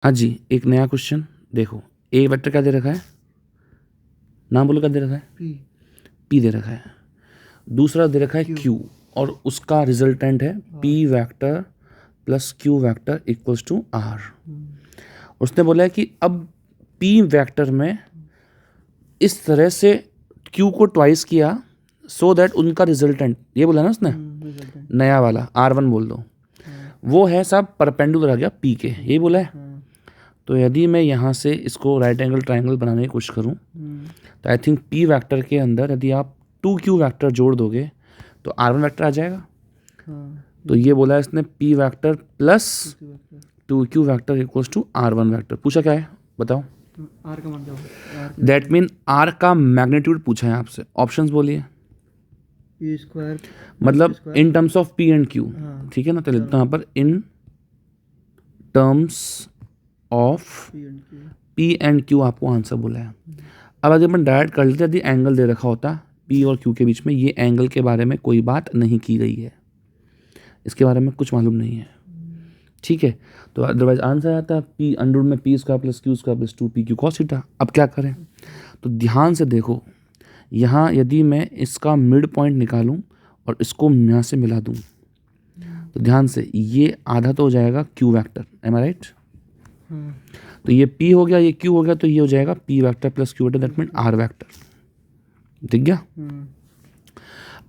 हाँ जी, एक नया क्वेश्चन देखो। ए वेक्टर क्या दे रखा है, नाम बोलो क्या दे रखा है, पी दे रखा है। दूसरा दे रखा है क्यू और उसका रिजल्टेंट है P vector plus Q vector equals to R. उसने बोला है कि अब पी वेक्टर में इस तरह से क्यू को ट्वाइस किया सो दैट उनका रिजल्टेंट, ये बोला ना उसने, नया वाला R1 बोल दो, वो है सब परपेंडिकुलर आ गया पी के, यही बोला है। तो यदि मैं यहाँ से इसको राइट एंगल ट्राइंगल बनाने की कोशिश करूँ तो आई थिंक पी वेक्टर के अंदर यदि आप 2Q वेक्टर जोड़ दोगे तो R1 वेक्टर आ जाएगा। तो ये बोला है इसने P vector plus 2Q vector equals to R1 vector. पूछा क्या है बताओ, आर का मान क्या होगा? दैट मीन R का मैग्नीट्यूड पूछा है आपसे। ऑप्शंस बोलिए, पी स्क्वायर मतलब in terms of P and Q, ठीक है ना। तो लिखता हूँ यहाँ पर in terms of P and Q आपको आंसर बोला है। अब अगर मैं डायरेक्ट कर लेते, यदि एंगल दे रखा होता पी और क्यू के बीच में, ये एंगल के बारे में कोई बात नहीं की गई है, इसके बारे में कुछ मालूम नहीं है, ठीक है। तो अदरवाइज आंसर आता पी अंडर में P square plus Q square plus 2PQ cos theta. अब क्या करें, तो ध्यान से देखो, यहाँ यदि मैं इसका मिड पॉइंट निकालूं और इसको यहाँ से मिला दूं तो ध्यान से ये आधा तो हो जाएगा क्यू वेक्टर, एम आई राइट। तो ये P हो गया, ये Q हो गया, तो ये हो जाएगा P vector plus Q vector, that mean R vector. दिख गया।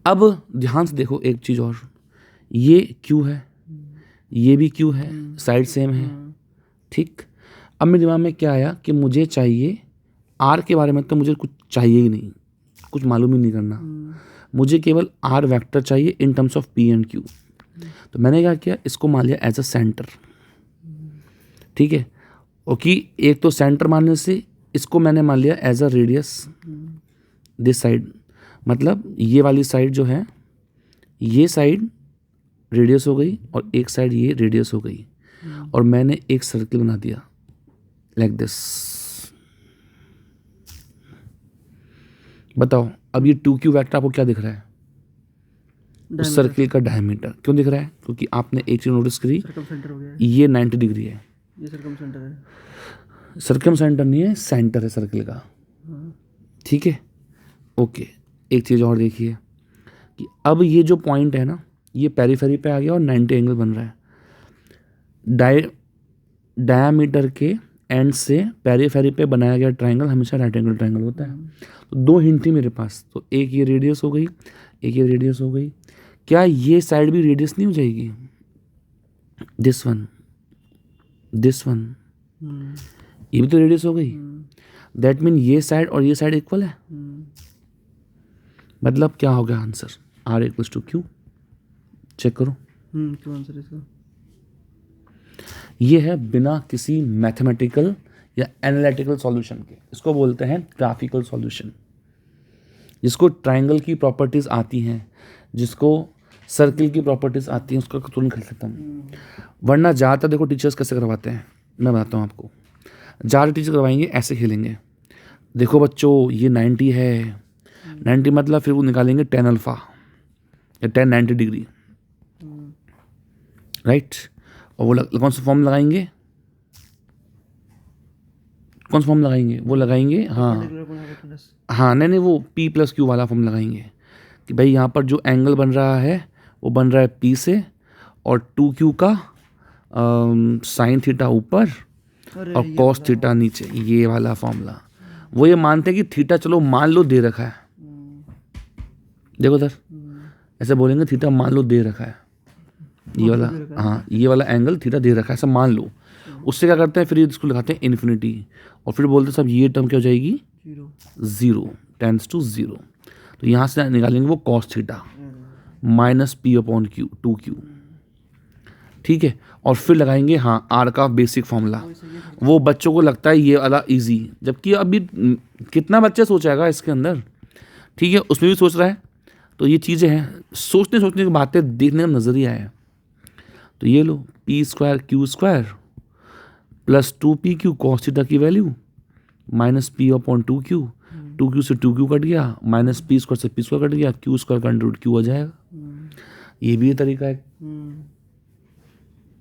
अब ध्यान से देखो एक चीज़ और, ये Q है, ये भी Q है, साइड सेम है, ठीक। अब मेरे दिमाग में क्या आया कि मुझे चाहिए R के बारे में, तो मुझे कुछ चाहिए ही नहीं, कुछ मालूम ही नहीं करना, मुझे केवल R वेक्टर चाहिए इन terms of P and Q। तो मैंने क्या किया, इसको मान लिया एज अ सेंटर, ठीक है। ओके, एक तो सेंटर मानने से इसको मैंने मान लिया as a radius this side, मतलब ये वाली साइड जो है, ये साइड रेडियस हो गई और एक साइड ये रेडियस हो गई, और मैंने एक सर्किल बना दिया लाइक दिस। बताओ अब ये 2Q वेक्टर आपको क्या दिख रहा है, उस सर्किल का डायमीटर। क्यों दिख रहा है, क्योंकि आपने एक चीज नोटिस करी, ये 90 डिग्री है, ये सर्कम सेंटर है। सर्कम सेंटर नहीं है, सेंटर है सर्किल का, ठीक है। ओके, एक चीज़ और देखिए कि अब ये जो पॉइंट है ना, ये पेरीफेरी पे आ गया और 90 एंगल बन रहा है। डायामीटर के एंड से पेरीफेरी पे बनाया गया ट्रायंगल हमेशा राइट एंगल ट्रायंगल होता है। तो दो हिंट थी मेरे पास, तो एक ये रेडियस हो गई, एक ये रेडियस हो गई। क्या ये साइड भी रेडियस नहीं हो जाएगी, दिस वन, दिस वन, ये भी तो रेडियस हो गई। दैट मीन ये साइड और ये साइड इक्वल है, मतलब क्या हो गया answer, R equals to Q। Check करो, क्यों आंसर इसका ये है बिना किसी मैथमेटिकल या एनालिटिकल सॉल्यूशन के, इसको बोलते हैं ग्राफिकल सॉल्यूशन। जिसको ट्रायंगल की प्रॉपर्टीज आती हैं, जिसको सर्किल की प्रॉपर्टीज आती हैं, उसका तुरंत कर सकता हूँ। वरना ज़्यादातर देखो टीचर्स कैसे करवाते हैं, मैं बताता हूँ आपको। ज़्यादा टीचर करवाएंगे ऐसे खेलेंगे, देखो बच्चों ये 90 है, 90 मतलब फिर वो निकालेंगे tan अल्फा या tan 90 डिग्री, राइट। और वो कौन सा फॉर्म लगाएंगे, कौन सा फॉर्म लगाएंगे, वो लगाएंगे, हाँ नहीं वो P प्लस Q वाला फॉर्म लगाएंगे कि भाई यहाँ पर जो एंगल बन रहा है वो बन रहा है P से, और 2Q का साइन थीटा ऊपर और कॉस थीटा नीचे, ये वाला फॉर्मूला। वो ये मानते हैं कि थीटा चलो मान लो दे रखा है, देखो सर ऐसे बोलेंगे थीटा मान लो दे रखा है, ये वाला, हाँ ये वाला एंगल थीटा दे रखा है ऐसा मान लो। उससे क्या करते हैं, फिर इसको लगाते हैं इन्फिनिटी, और फिर बोलते हैं सब ये टर्म क्या हो जाएगी, जीरो, टेंस टू जीरो। तो यहाँ से निकालेंगे वो cos theta minus P upon Q 2Q, ठीक है। और फिर लगाएंगे हाँ R का बेसिक फॉर्मूला। वो बच्चों को लगता है ये वाला इजी, जबकि अभी कितना बच्चा सोचेगा इसके अंदर, ठीक है, उसमें भी सोच रहा है। तो ये चीज़ें हैं, सोचने की बातें, देखने का नज़रिया है। तो ये लो P square Q square plus 2PQ cos theta की value minus P upon 2Q, 2Q से 2Q कट गया, माइनस P स्क्वायर से P स्क्वायर कट गया, Q स्क्वायर का अंडर रूट Q हो जाएगा। ये भी तरीका है,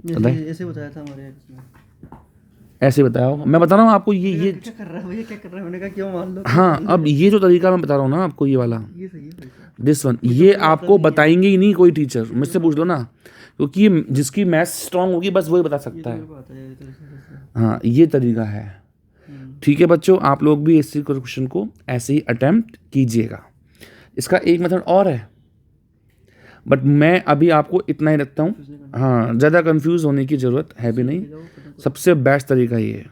ऐसे बताया था हमारे इसमें। ऐसे बताया होगा। मैं बता रहा हूँ आपको ये क्या कर रहा है भैया, क्या कर रहा है? मैंने कहा क्यों मान लो। हाँ, अब ये जो तरीका मैं बता रहा हूँ ना आपको, ये वाला, ये सही है भाई साहब। दिस वन, ये आपको बताएंगे ही नहीं कोई टीचर, मुझसे पूछ लो ना, क्योंकि जिसकी मैथ्स स्ट्रांग होगी बस वही बता सकता है। मेरे को आता है ये तरीका। हाँ, ये तरीका है। ठीक है बच्चों, आप लोग भी इसी क्वेश्चन को ऐसे ही अटेम्प्ट कीजिएगा। इसका एक मेथड और है, बट मैं अभी आपको इतना ही रखता हूँ। हाँ, ज़्यादा कंफ्यूज होने की ज़रूरत है भी नहीं, सबसे बेस्ट तरीका ये है।